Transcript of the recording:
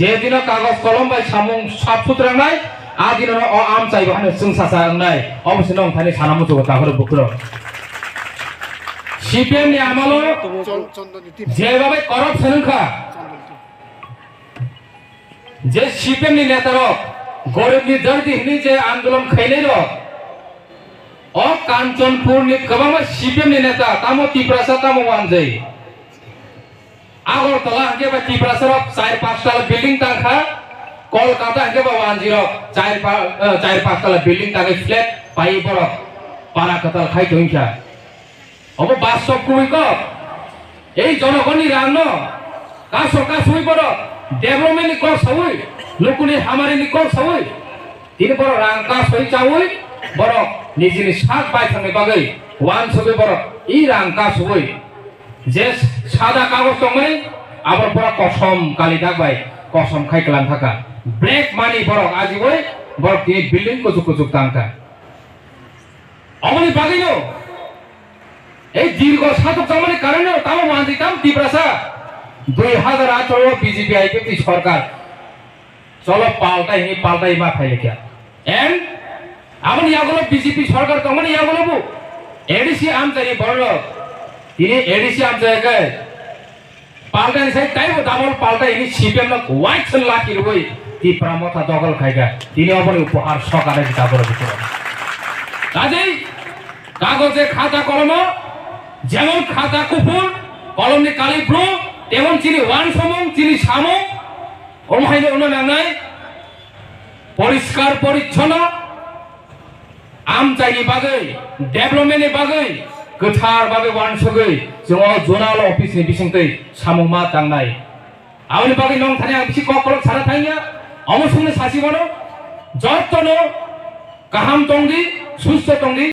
যেদিন কাগজ কলম বাই সামুং সাফ সুতরাंनाय আদিন অ আম চাইবো হানে जों सासांनाय অবশ্য নং थानि সানামु জগত তাহলে বুকুর সিপিএম नि আমালো যেভাবে করাপশন খা যে সিপিএম नि নেতারা গরিবনি দর্দিনি যে আন্দোলন খাইলে অ কাঞ্চনপুরনি গোबां সিপিএম नि নেতা তামো ত্রিপুরাসা তামো ওয়ানজै আগরতলা কে বা ত্রিপুরাসর 4-5 তলা বিল্ডিং টাকা কলকাতা কে বা 10 4-5 তলা বিল্ডিং টাকা ফ্ল্যাট পাই বড় পারা কথা খাই দইখা অব বাস্তব কইক এই জনগণনি রান্ন কা সরকার সই বড় ডেভেলপমেন্ট কর সই লোকনি হামারিনি কর সই তিনি বড় রাংকা সই চাওই বড় নিজেনি সাত বাই থানে বাগৈ ওয়ান সবে বড় ই রাংকা সই যে সাদা কাগজ দंमोन আবার বড় কসম কালি দাগবাই কসম খাইকলাম থাকা ব্রেক মানি বড় আজিবই বড় তিনি বিল্ডিং কুচুক তাঙ্কা অমনি বাগিনো এই দীর্ঘ শাসক দমনের কারণে তাও মান দিতাম ত্রিপুরাসা 2018 বিজেপি আইপিপি সরকার চলো পাল্টাই মা ফাইলে কিয়া এন্ড আমন ইয়াগুলো বিজেপি সরকার দমন ইয়াগুলো এডিসি আমচারি বড় তিনি এডিসি আমচারি পাল্টাই সাই টাইম দামল পাল্টাই নি সিপিএম না হোয়াইট লাকি রই ত্রিপুরা মাথা দখল খাইগা তিনি অবনি উপহার সরকারে দিতা বড় ভিতর কাজেই কাগজে খাতা কলম যেমন খাতা কুকুর কলমে কালি ব্লু তেমন চিনি ওয়ান সমং চিনি সামো ওমাইলে উন্নয়ন পরিষ্কার পরিচ্ছন্ন আমচাইনি বাগৈ ডেভেলপমেন্টनि बागै गोथार भाबे वान सगै जों जोनाल अफिसनि बिसिंतै सामुमा दांनाय आवनि बागै नं थाने आं बिसि ककल सारा थाइया अमसुंनि सासिबनो जत्तनो गाहाम दंदि सुस्थ दंदि